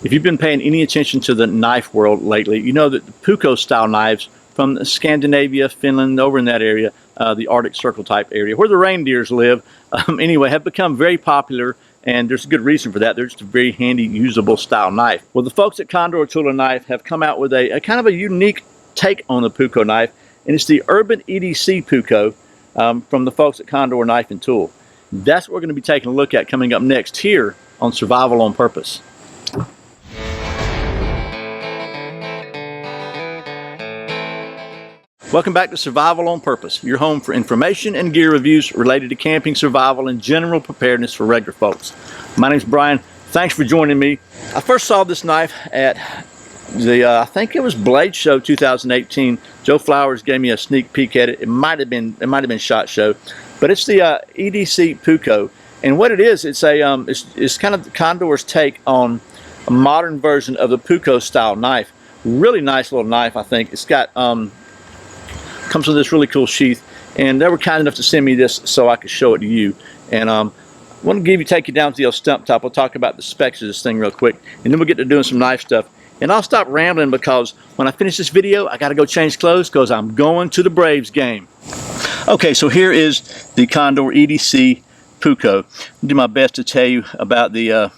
If you've been paying any attention to the knife world lately, you know that the Puukko style knives from Scandinavia, Finland, over in that area, the Arctic Circle type area, where the reindeers live, anyway, have become very popular, and there's a good reason for that. They're just a very handy, usable style knife. Well, the folks at Condor Tool and Knife have come out with a kind of a unique take on the Puukko knife, and it's the Urban EDC Puukko from the folks at Condor Knife and Tool. That's what we're going to be taking a look at coming up next here on Survival on Purpose. Welcome back to Survival on Purpose, your home for information and gear reviews related to camping, survival, and general preparedness for regular folks. My name's Brian. Thanks for joining me. I first saw this knife at the, I think it was Blade Show 2018. Joe Flowers gave me a sneak peek at it. It might have been SHOT Show, but it's the EDC Puukko. And what it is, it's kind of Condor's take on a modern version of the Puukko style knife. Really nice little knife, I think. It's got comes with this really cool sheath, and they were kind enough to send me this so I could show it to you. And I want to take you down to the old stump top. We'll talk about the specs of this thing real quick, and then we'll get to doing some knife stuff. And I'll stop rambling because when I finish this video, I got to go change clothes because I'm going to the Braves game. Okay, so here is the Condor EDC Puukko. I'll do my best to tell you about the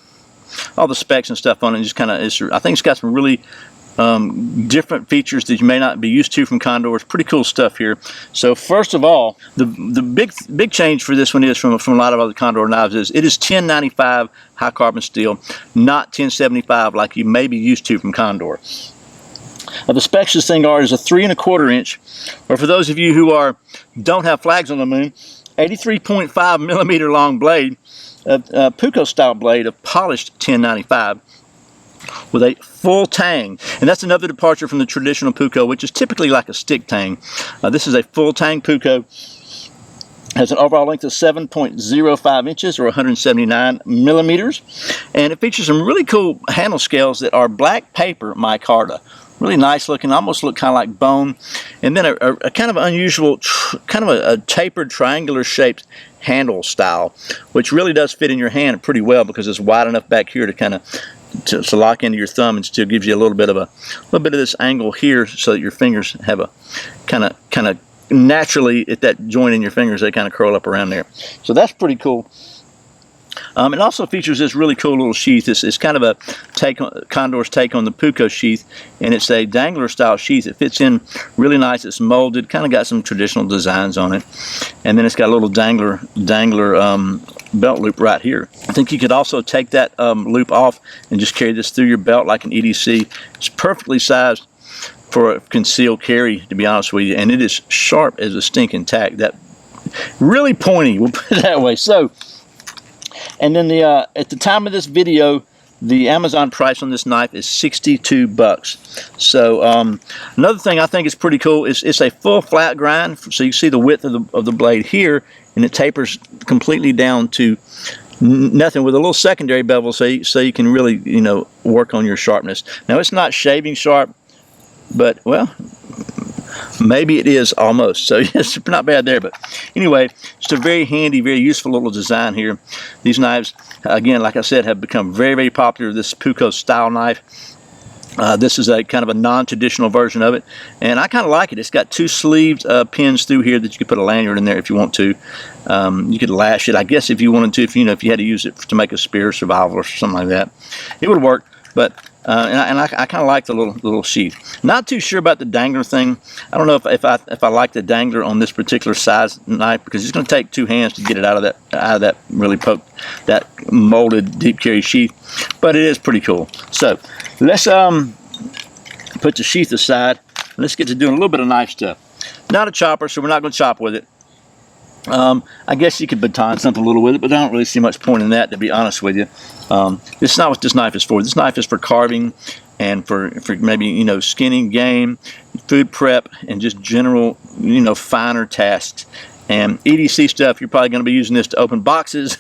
all the specs and stuff on it. Just kind of, I think it's got some really different features that you may not be used to from Condor. It's pretty cool stuff here. So first of all, the big change for this one is from a lot of other Condor knives is it is 1095 high carbon steel, not 1075 like you may be used to from Condor. The specs of this thing is a 3 1/4 inch, or for those of you who don't have flags on the moon, 83.5 millimeter long blade, Puukko style blade of polished 1095. With a full tang, and that's another departure from the traditional Puukko, which is typically like a stick tang. This is a full tang Puukko. Has an overall length of 7.05 inches or 179 millimeters, and it features some really cool handle scales that are black paper micarta. Really nice looking, almost look kind of like bone, and then a kind of unusual, kind of a tapered triangular shaped handle style, which really does fit in your hand pretty well because it's wide enough back here to kind of to lock into your thumb, and still gives you a little bit of this angle here so that your fingers have a kind of naturally at that joint in your fingers, they kind of curl up around there. So that's pretty cool. It also features this really cool little sheath. It's kind of a Condor's take on the Puukko sheath, and it's a dangler style sheath. It fits in really nice. It's molded, kind of got some traditional designs on it, and then it's got a little dangler belt loop right here. I think you could also take that loop off and just carry this through your belt like an EDC. It's perfectly sized for a concealed carry, to be honest with you, and it is sharp as a stinking tack. That really pointy, we'll put it that way. So, and then at the time of this video, the Amazon price on this knife is $62. So another thing I think is pretty cool is it's a full flat grind. So you see the width of the blade here, and it tapers completely down to nothing with a little secondary bevel, so you can really work on your sharpness. Now it's not shaving sharp, but well, maybe it is almost, so it's not bad there. But anyway, it's a very handy, very useful little design here. These knives, again, like I said, have become very, very popular. This Puukko style knife. This is a kind of a non-traditional version of it, and I kind of like it. It's got two sleeved pins through here that you could put a lanyard in there if you want to. You could lash it, I guess, if you wanted to. If you had to use it to make a spear survival or something like that, it would work. But and I kind of like the little sheath. Not too sure about the dangler thing. I don't know if I like the dangler on this particular size knife, because it's going to take two hands to get it out of that really that molded deep carry sheath. But it is pretty cool. So let's put the sheath aside. Let's get to doing a little bit of knife stuff. Not a chopper, so we're not going to chop with it. I guess you could baton something a little with it, but I don't really see much point in that, to be honest with you. This is not what this knife is for. This knife is for carving and for maybe skinning game, food prep, and just general finer tasks. And EDC stuff, you're probably going to be using this to open boxes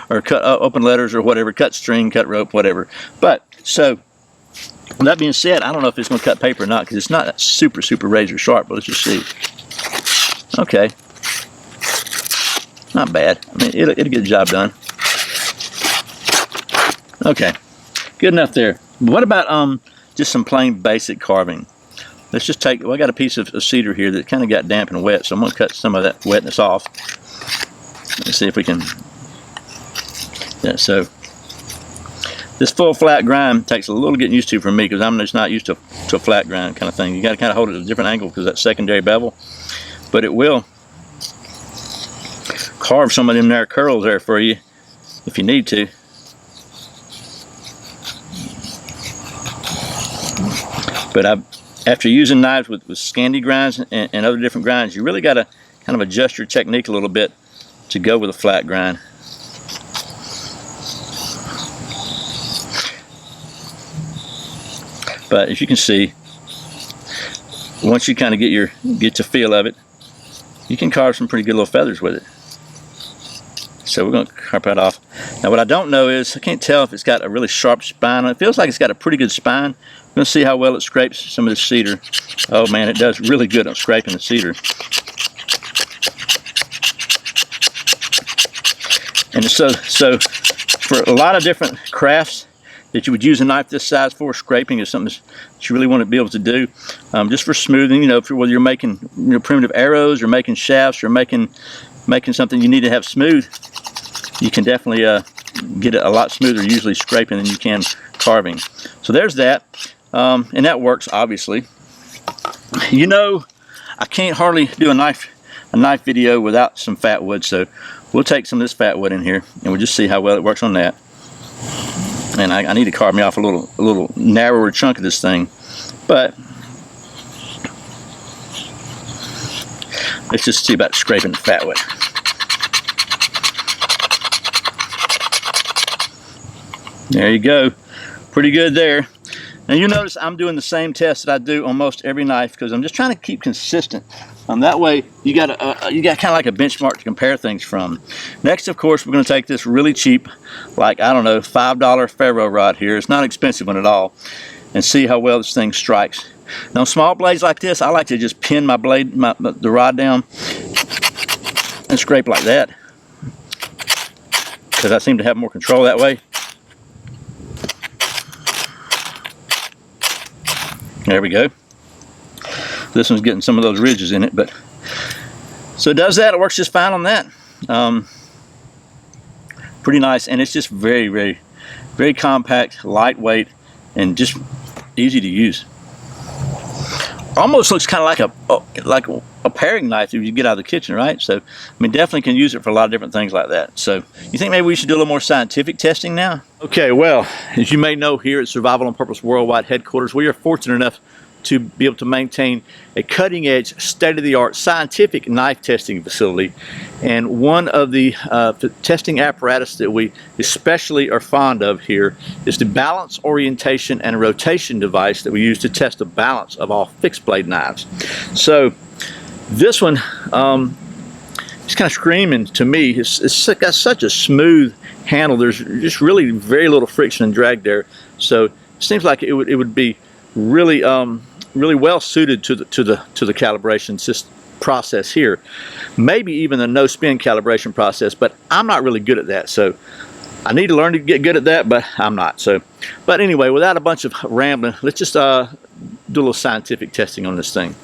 or cut open letters or whatever, cut string, cut rope, whatever. But so that being said, I don't know if it's going to cut paper or not, because it's not super razor sharp. But let's just see. Okay. Not bad. I mean, it'll get the job done. Okay, good enough there. What about just some plain basic carving? Let's just take, well, I got a piece of cedar here that kind of got damp and wet, so I'm going to cut some of that wetness off. Let's see if we can, yeah, so this full flat grind takes a little getting used to for me because I'm just not used to a flat grind kind of thing. You got to kind of hold it at a different angle because that secondary bevel, but it will carve some of them there curls there for you if you need to. But after using knives with Scandi grinds and other different grinds, you really got to kind of adjust your technique a little bit to go with a flat grind. But as you can see, once you kind of get the feel of it, you can carve some pretty good little feathers with it. So we're going to carve that off. Now what I don't know is, I can't tell if it's got a really sharp spine. It feels like it's got a pretty good spine. I'm going to see how well it scrapes some of the cedar. Oh man, it does really good on scraping the cedar. And so for a lot of different crafts that you would use a knife this size for, scraping is something that you really want to be able to do. Just for smoothing, you know, whether you're making primitive arrows, or making shafts, or making something you need to have smooth, you can definitely get it a lot smoother usually scraping than you can carving. So there's that, and that works obviously. You know, I can't hardly do a knife video without some fat wood, so we'll take some of this fat wood in here and we'll just see how well it works on that. And I need to carve me off a little narrower chunk of this thing, but let's just see about scraping the fat wood. There you go, pretty good there. Now you notice I'm doing the same test that I do on most every knife because I'm just trying to keep consistent. That way you got kind of like a benchmark to compare things from. Next, of course, we're going to take this really cheap, like, I don't know, $5 ferro rod here. It's not an expensive one at all, and see how well this thing strikes. Now, small blades like this, I like to just pin my blade, the rod down, and scrape like that, because I seem to have more control that way. There we go. This one's getting some of those ridges in it, but so it does that. It works just fine on that. Pretty nice, and it's just very, very, very compact, lightweight, and just easy to use. Almost looks kind of like a paring knife if you get out of the kitchen, right? So, I mean, definitely can use it for a lot of different things like that. So, you think maybe we should do a little more scientific testing now? Okay, well, as you may know, here at Survival on Purpose Worldwide headquarters, we are fortunate enough to be able to maintain a cutting-edge, state-of-the-art scientific knife testing facility. And one of the testing apparatus that we especially are fond of here is the balance, orientation, and rotation device that we use to test the balance of all fixed blade knives. So this one is kind of screaming to me. It's got such a smooth handle. There's just really very little friction and drag there. So it seems like it would be really really well suited to the calibration process here. Maybe even the no spin calibration process, but I'm not really good at that. So I need to learn to get good at that, but I'm not. So, but anyway, without a bunch of rambling, let's just do a little scientific testing on this thing.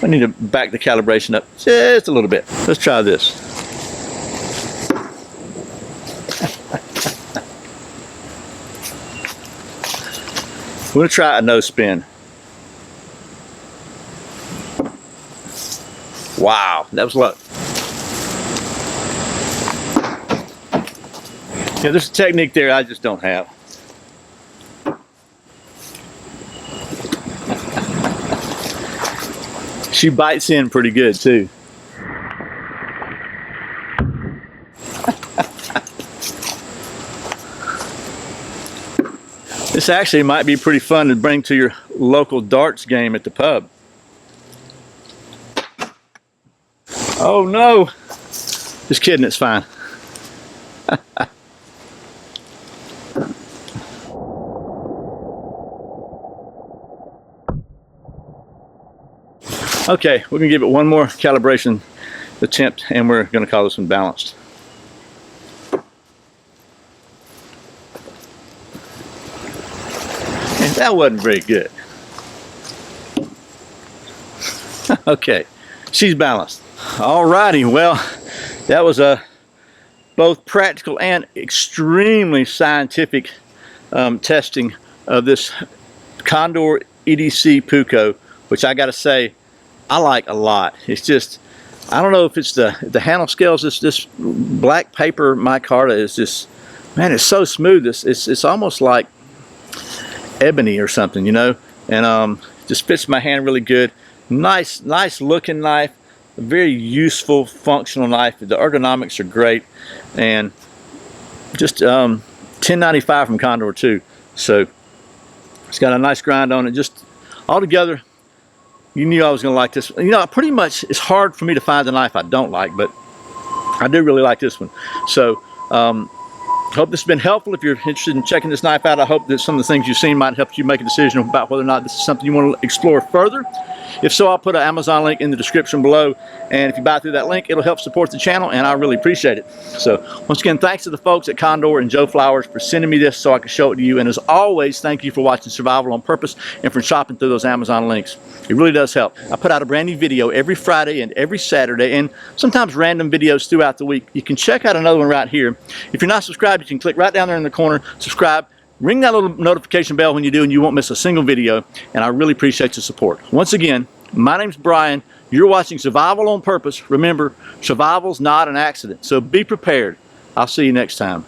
I need to back the calibration up just a little bit. Let's try this. We're going to try a no spin. Wow, that was luck. Yeah, there's a technique there I just don't have. She bites in pretty good too. This actually might be pretty fun to bring to your local darts game at the pub. Oh no! Just kidding, it's fine. Okay, we're gonna give it one more calibration attempt and we're gonna call this one balanced. That wasn't very good. Okay, she's balanced. Alrighty, well, that was a both practical and extremely scientific testing of this Condor EDC Puukko, which I gotta say, I like a lot. It's just, I don't know if it's the handle scales, this black paper micarta is just, man, it's so smooth. It's almost like ebony or something, you know, and just fits my hand really good. Nice looking knife, a very useful, functional knife. The ergonomics are great, and just $10.95 from Condor too. So it's got a nice grind on it. Just altogether, you knew I was going to like this. You know, pretty much it's hard for me to find a knife I don't like, but I do really like this one. So hope this has been helpful. If you're interested in checking this knife out, I hope that some of the things you've seen might help you make a decision about whether or not this is something you want to explore further. If so, I'll put an Amazon link in the description below, and if you buy through that link, it'll help support the channel, and I really appreciate it. So once again, thanks to the folks at Condor and Joe Flowers for sending me this so I could show it to you, and as always, thank you for watching Survival on Purpose and for shopping through those Amazon links. It really does help. I put out a brand new video every Friday and every Saturday, and sometimes random videos throughout the week. You can check out another one right here. If you're not subscribed, you can click right down there in the corner, subscribe, ring that little notification bell when you do, and you won't miss a single video, and I really appreciate your support. Once again, my name's Brian. You're watching Survival on Purpose. Remember, survival's not an accident, so be prepared. I'll see you next time.